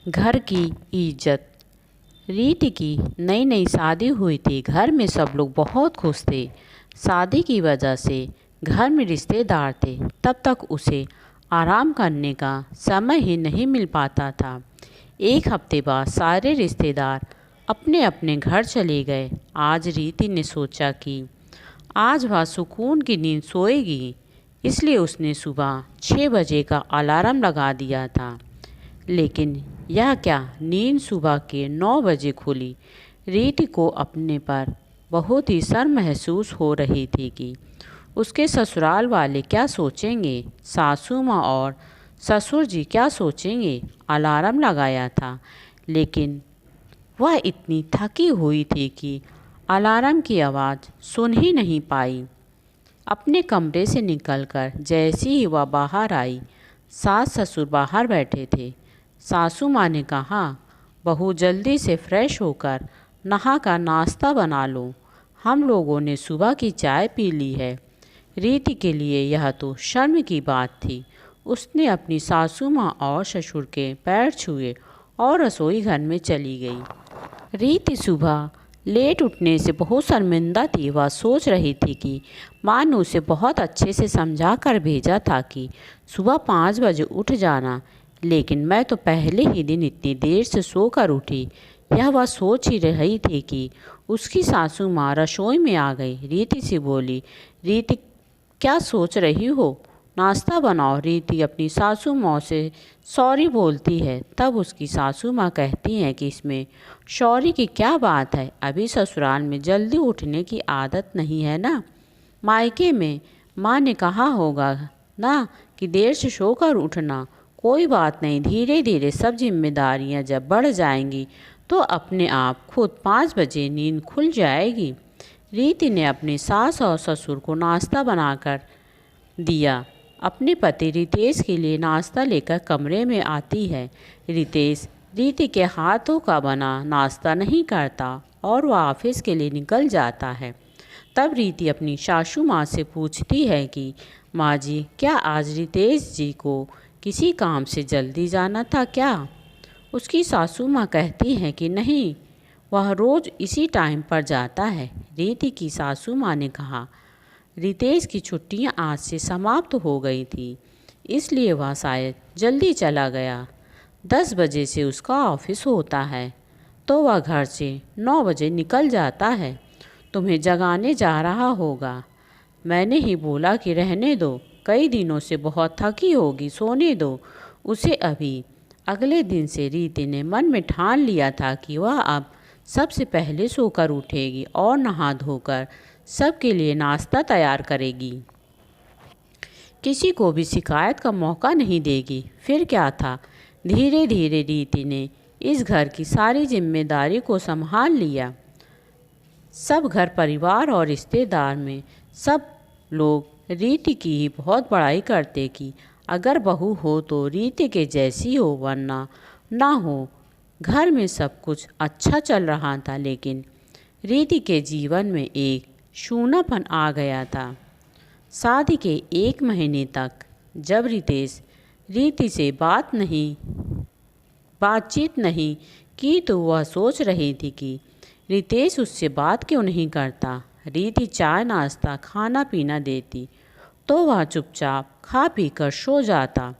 घर की इज्जत। रीति की नई नई शादी हुई थी। घर में सब लोग बहुत खुश थे। शादी की वजह से घर में रिश्तेदार थे। तब तक उसे आराम करने का समय ही नहीं मिल पाता था। एक हफ्ते बाद सारे रिश्तेदार अपने अपने घर चले गए। आज रीति ने सोचा कि आज वह सुकून की नींद सोएगी, इसलिए उसने सुबह 6 बजे का अलार्म लगा दिया था। लेकिन यह क्या, नींद सुबह के 9 बजे खुली। रीति को अपने पर बहुत ही शर्म महसूस हो रही थी कि उसके ससुराल वाले क्या सोचेंगे, सासू माँ और ससुर जी क्या सोचेंगे। अलार्म लगाया था, लेकिन वह इतनी थकी हुई थी कि अलार्म की आवाज़ सुन ही नहीं पाई। अपने कमरे से निकलकर जैसे ही वह बाहर आई, सास ससुर बाहर बैठे थे। सासू माँ ने कहा, बहू जल्दी से फ्रेश होकर नहा कर नाश्ता बना लो। हम लोगों ने सुबह की चाय पी ली है। रीति के लिए यह तो शर्म की बात थी। उसने अपनी सासू माँ और ससुर के पैर छुए और रसोई घर में चली गई। रीति सुबह लेट उठने से बहुत शर्मिंदा थी। वह सोच रही थी कि माँ ने उसे बहुत अच्छे से समझा कर भेजा था कि सुबह 5 बजे उठ जाना, लेकिन मैं तो पहले ही दिन इतनी देर से सोकर उठी। यह वह सोच ही रही थी कि उसकी सासू माँ रसोई में आ गई। रीति से बोली, रीति क्या सोच रही हो, नाश्ता बनाओ। रीति अपनी सासू माँ से सॉरी बोलती है। तब उसकी सासू माँ कहती हैं कि इसमें सॉरी की क्या बात है, अभी ससुराल में जल्दी उठने की आदत नहीं है ना। मायके में माँ ने कहा होगा ना कि देर से सोकर उठना। कोई बात नहीं, धीरे धीरे सब जिम्मेदारियाँ जब बढ़ जाएंगी तो अपने आप खुद 5 बजे नींद खुल जाएगी। रीति ने अपने सास और ससुर को नाश्ता बनाकर दिया। अपने पति रितेश के लिए नाश्ता लेकर कमरे में आती है। रितेश रीति के हाथों का बना नाश्ता नहीं करता और वह ऑफिस के लिए निकल जाता है। तब रीति अपनी सासू माँ से पूछती है कि माँ जी, क्या आज रितेश जी को किसी काम से जल्दी जाना था क्या? उसकी सासू माँ कहती हैं कि नहीं, वह रोज़ इसी टाइम पर जाता है। रीति की सासू माँ ने कहा, रितेश की छुट्टियां आज से समाप्त हो गई थी, इसलिए वह शायद जल्दी चला गया। 10 बजे से उसका ऑफिस होता है, तो वह घर से 9 बजे निकल जाता है। तुम्हें जगाने जा रहा होगा। मैंने ही बोला कि रहने दो, कई दिनों से बहुत थकी होगी, सोने दो उसे अभी। अगले दिन से रीति ने मन में ठान लिया था कि वह अब सबसे पहले सोकर उठेगी और नहा धोकर सबके लिए नाश्ता तैयार करेगी। किसी को भी शिकायत का मौका नहीं देगी। फिर क्या था, धीरे धीरे रीति ने इस घर की सारी जिम्मेदारी को संभाल लिया। सब घर परिवार और रिश्तेदार में सब लोग रीति की ही बहुत बड़ाई करते कि अगर बहू हो तो रीति के जैसी हो, वरना ना हो। घर में सब कुछ अच्छा चल रहा था, लेकिन रीति के जीवन में एक शून्यपन आ गया था। शादी के 1 महीने तक जब रितेश रीति से बातचीत नहीं की तो वह सोच रही थी कि रितेश उससे बात क्यों नहीं करता। रीति चाय नाश्ता खाना पीना देती तो वह चुपचाप खा पी कर सो जाता।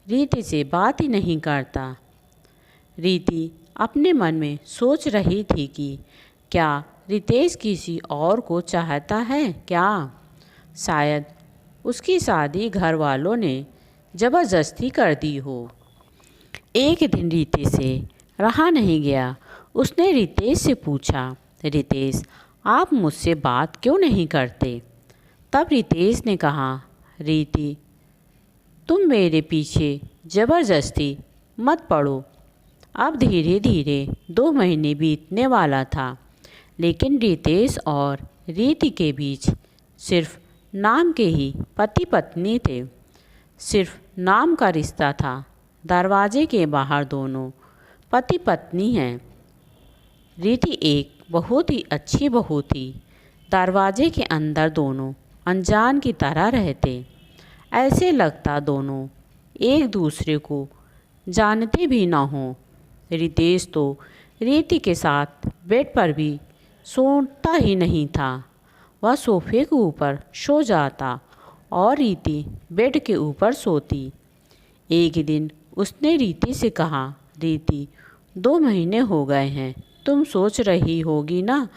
रीति से बात ही नहीं करता। रीति अपने मन में सोच रही थी कि क्या रितेश किसी और को चाहता है क्या? शायद उसकी शादी घर वालों ने ज़बरदस्ती कर दी हो। एक दिन रीति से रहा नहीं गया। उसने रितेश से पूछा, रितेश, आप मुझसे बात क्यों नहीं करते? तब रितेश ने कहा, रीति, तुम मेरे पीछे ज़बरदस्ती मत पड़ो। अब धीरे धीरे 2 महीने बीतने वाला था, लेकिन रितेश और रीति के बीच सिर्फ नाम के ही पति पत्नी थे। सिर्फ नाम का रिश्ता था। दरवाजे के बाहर दोनों पति पत्नी हैं। रीति एक बहुत ही अच्छी बहू थी। दरवाजे के अंदर दोनों अनजान की तरह रहते। ऐसे लगता दोनों एक दूसरे को जानते भी ना हों। रितेश तो रीति के साथ बेड पर भी सोता ही नहीं था। वह सोफे के ऊपर सो जाता और रीति बेड के ऊपर सोती। एक दिन उसने रीति से कहा, रीति, 2 महीने हो गए हैं, तुम सोच रही होगी ना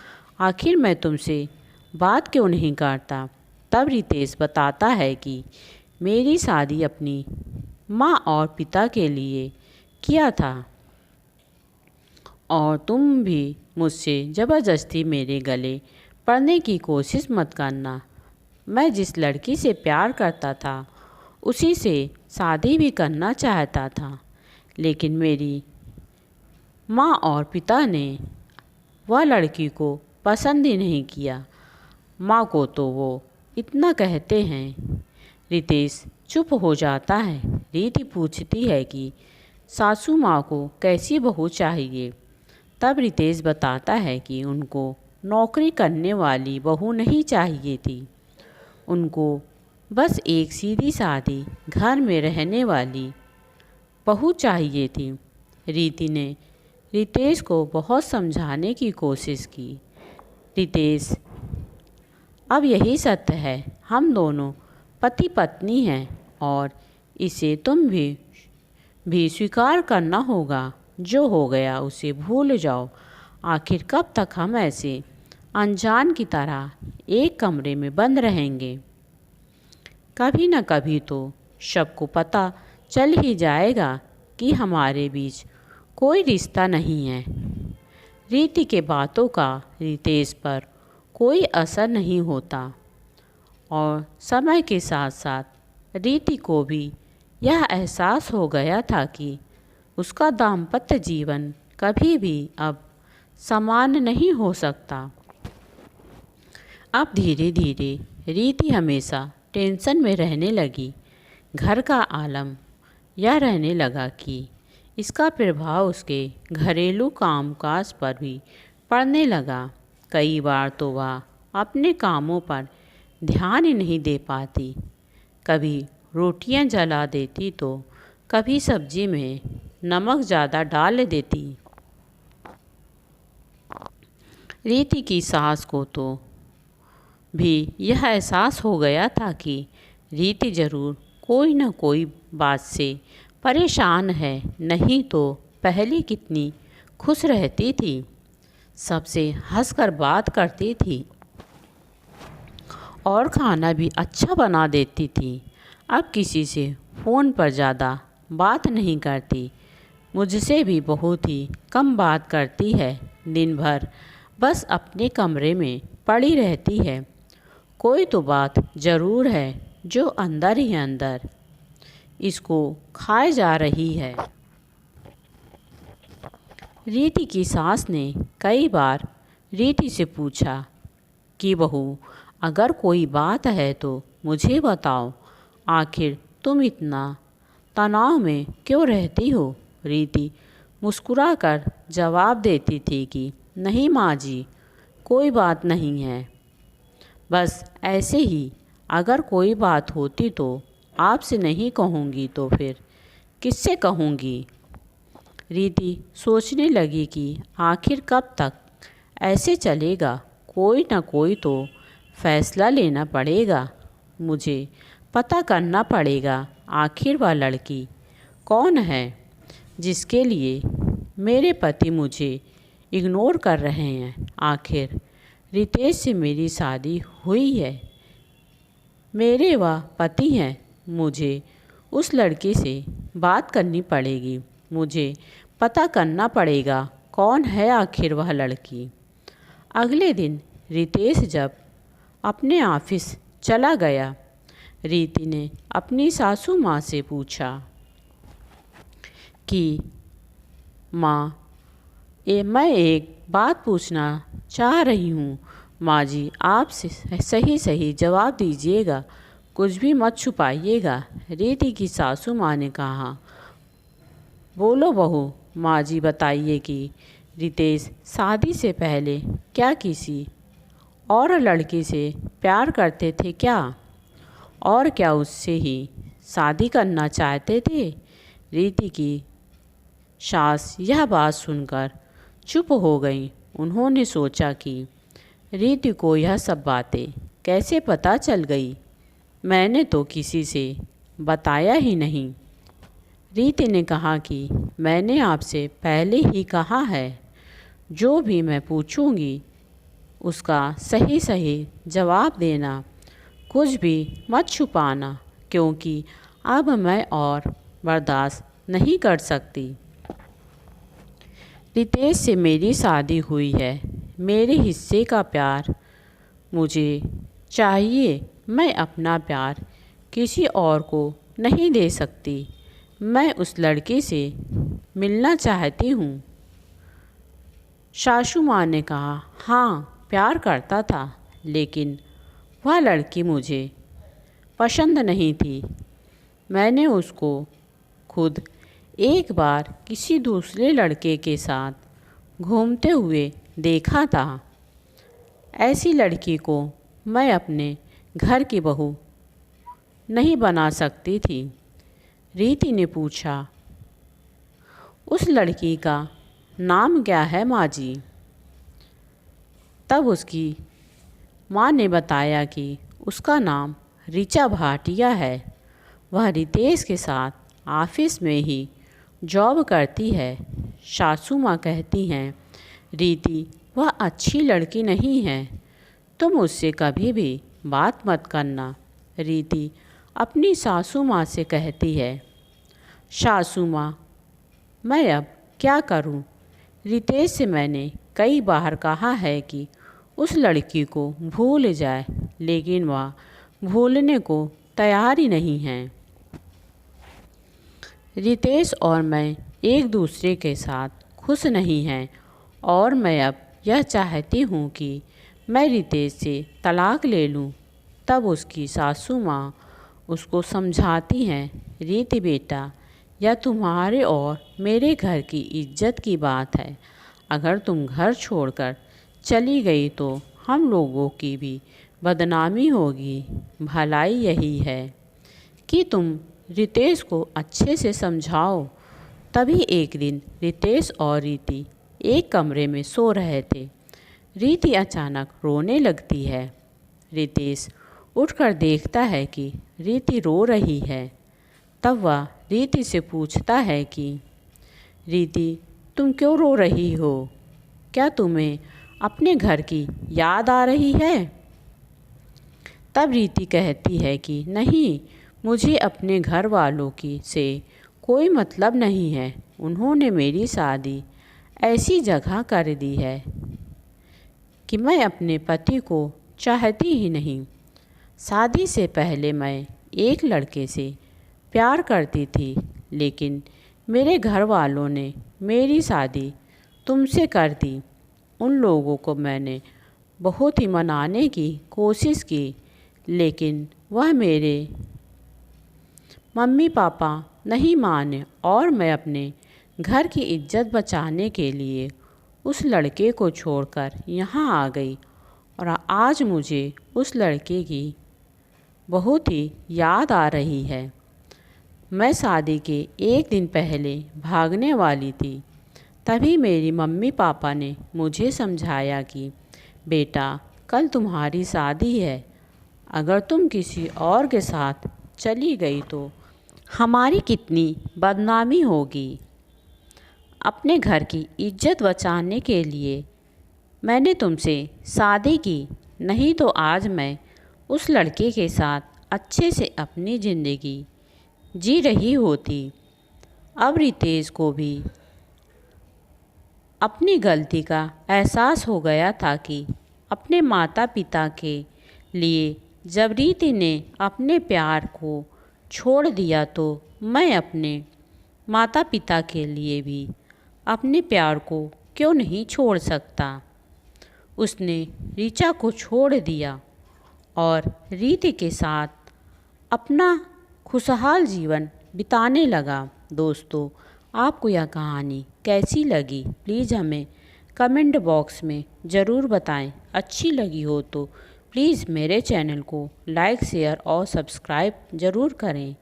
आखिर मैं तुमसे बात क्यों नहीं करता। तब रितेश बताता है कि मेरी शादी अपनी माँ और पिता के लिए किया था और तुम भी मुझसे ज़बरदस्ती मेरे गले पड़ने की कोशिश मत करना। मैं जिस लड़की से प्यार करता था उसी से शादी भी करना चाहता था, लेकिन मेरी माँ और पिता ने वह लड़की को पसंद ही नहीं किया। माँ को तो वो इतना कहते हैं। रितेश चुप हो जाता है। रीति पूछती है कि सासू माँ को कैसी बहू चाहिए। तब रितेश बताता है कि उनको नौकरी करने वाली बहू नहीं चाहिए थी, उनको बस एक सीधी सादी घर में रहने वाली बहू चाहिए थी। रीति ने रितेश को बहुत समझाने की कोशिश की। रितेश, अब यही सत्य है, हम दोनों पति पत्नी हैं और इसे तुम भी स्वीकार करना होगा। जो हो गया उसे भूल जाओ। आखिर कब तक हम ऐसे अनजान की तरह एक कमरे में बंद रहेंगे। कभी न कभी तो सबको पता चल ही जाएगा कि हमारे बीच कोई रिश्ता नहीं है। रीति के बातों का रितेश पर कोई असर नहीं होता और समय के साथ साथ रीति को भी यह एहसास हो गया था कि उसका दाम्पत्य जीवन कभी भी अब समान नहीं हो सकता। अब धीरे धीरे रीति हमेशा टेंशन में रहने लगी। घर का आलम यह रहने लगा कि इसका प्रभाव उसके घरेलू कामकाज पर भी पड़ने लगा। कई बार तो वह अपने कामों पर ध्यान ही नहीं दे पाती। कभी रोटियां जला देती तो कभी सब्जी में नमक ज़्यादा डाल देती। रीति की सास को तो भी यह एहसास हो गया था कि रीति ज़रूर कोई न कोई बात से परेशान है, नहीं तो पहले कितनी खुश रहती थी, सबसे हंसकर बात करती थी और खाना भी अच्छा बना देती थी। अब किसी से फ़ोन पर ज़्यादा बात नहीं करती, मुझसे भी बहुत ही कम बात करती है। दिन भर बस अपने कमरे में पड़ी रहती है। कोई तो बात ज़रूर है जो अंदर ही अंदर इसको खाए जा रही है। रीति की सास ने कई बार रीति से पूछा कि बहू, अगर कोई बात है तो मुझे बताओ, आखिर तुम इतना तनाव में क्यों रहती हो। रीति मुस्कुराकर जवाब देती थी कि नहीं माँ जी, कोई बात नहीं है, बस ऐसे ही। अगर कोई बात होती तो आपसे नहीं कहूँगी तो फिर किससे कहूँगी। रीति सोचने लगी कि आखिर कब तक ऐसे चलेगा। कोई न कोई तो फैसला लेना पड़ेगा। मुझे पता करना पड़ेगा आखिर वह लड़की कौन है जिसके लिए मेरे पति मुझे इग्नोर कर रहे हैं। आखिर रितेश से मेरी शादी हुई है, मेरे वह पति हैं। मुझे उस लड़के से बात करनी पड़ेगी। मुझे पता करना पड़ेगा कौन है आखिर वह लड़की। अगले दिन रितेश जब अपने ऑफिस चला गया, रीति ने अपनी सासू माँ से पूछा कि माँ, मैं एक बात पूछना चाह रही हूँ। माँ जी, आप सही सही जवाब दीजिएगा, कुछ भी मत छुपाइएगा। रीति की सासू माँ ने कहा, बोलो बहू। माँ जी, बताइए कि रितेश शादी से पहले क्या किसी और लड़की से प्यार करते थे क्या, और क्या उससे ही शादी करना चाहते थे। रीति की सास यह बात सुनकर चुप हो गईं। उन्होंने सोचा कि रीति को यह सब बातें कैसे पता चल गई। मैंने तो किसी से बताया ही नहीं। रीति ने कहा कि मैंने आपसे पहले ही कहा है, जो भी मैं पूछूंगी उसका सही सही जवाब देना, कुछ भी मत छुपाना, क्योंकि अब मैं और बर्दाश्त नहीं कर सकती। रितेश से मेरी शादी हुई है। मेरे हिस्से का प्यार मुझे चाहिए। मैं अपना प्यार किसी और को नहीं दे सकती। मैं उस लड़के से मिलना चाहती हूँ। सासू माँ ने कहा, हाँ प्यार करता था, लेकिन वह लड़की मुझे पसंद नहीं थी। मैंने उसको खुद एक बार किसी दूसरे लड़के के साथ घूमते हुए देखा था। ऐसी लड़की को मैं अपने घर की बहू नहीं बना सकती थी। रीति ने पूछा, उस लड़की का नाम क्या है माँ जी? तब उसकी माँ ने बताया कि उसका नाम ऋचा भाटिया है। वह रितेश के साथ ऑफिस में ही जॉब करती है। सासू माँ कहती हैं, रीति वह अच्छी लड़की नहीं है, तुम उससे कभी भी बात मत करना। रीति अपनी सासू माँ से कहती है, सासू माँ मैं अब क्या करूँ? रितेश से मैंने कई बार कहा है कि उस लड़की को भूल जाए, लेकिन वह भूलने को तैयार ही नहीं है। रितेश और मैं एक दूसरे के साथ खुश नहीं हैं और मैं अब यह चाहती हूँ कि मैं रितेश से तलाक ले लूँ। तब उसकी सासू माँ उसको समझाती हैं, रीति बेटा, यह तुम्हारे और मेरे घर की इज्जत की बात है। अगर तुम घर छोड़कर चली गई तो हम लोगों की भी बदनामी होगी। भलाई यही है कि तुम रितेश को अच्छे से समझाओ। तभी एक दिन रितेश और रीति एक कमरे में सो रहे थे। रीति अचानक रोने लगती है। रितेश उठकर देखता है कि रीति रो रही है। तब वह रीति से पूछता है कि रीति, तुम क्यों रो रही हो? क्या तुम्हें अपने घर की याद आ रही है? तब रीति कहती है कि नहीं, मुझे अपने घर वालों की से कोई मतलब नहीं है। उन्होंने मेरी शादी ऐसी जगह कर दी है कि मैं अपने पति को चाहती ही नहीं। शादी से पहले मैं एक लड़के से प्यार करती थी, लेकिन मेरे घर वालों ने मेरी शादी तुमसे कर दी। उन लोगों को मैंने बहुत ही मनाने की कोशिश की, लेकिन वह मेरे मम्मी पापा नहीं माने और मैं अपने घर की इज्जत बचाने के लिए उस लड़के को छोड़कर यहाँ आ गई और आज मुझे उस लड़के की बहुत ही याद आ रही है। मैं शादी के एक दिन पहले भागने वाली थी। तभी मेरी मम्मी पापा ने मुझे समझाया कि बेटा, कल तुम्हारी शादी है। अगर तुम किसी और के साथ चली गई तो हमारी कितनी बदनामी होगी। अपने घर की इज्जत बचाने के लिए मैंने तुमसे शादी की, नहीं तो आज मैं उस लड़के के साथ अच्छे से अपनी ज़िंदगी जी रही होती। अब रितेश को भी अपनी गलती का एहसास हो गया था कि अपने माता पिता के लिए जब रीति ने अपने प्यार को छोड़ दिया तो मैं अपने माता पिता के लिए भी अपने प्यार को क्यों नहीं छोड़ सकता। उसने ऋचा को छोड़ दिया और रीति के साथ अपना खुशहाल जीवन बिताने लगा। दोस्तों, आपको यह कहानी कैसी लगी प्लीज़ हमें कमेंट बॉक्स में ज़रूर बताएं। अच्छी लगी हो तो प्लीज़ मेरे चैनल को लाइक, शेयर और सब्सक्राइब ज़रूर करें।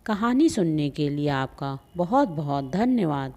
कहानी सुनने के लिए आपका बहुत बहुत धन्यवाद।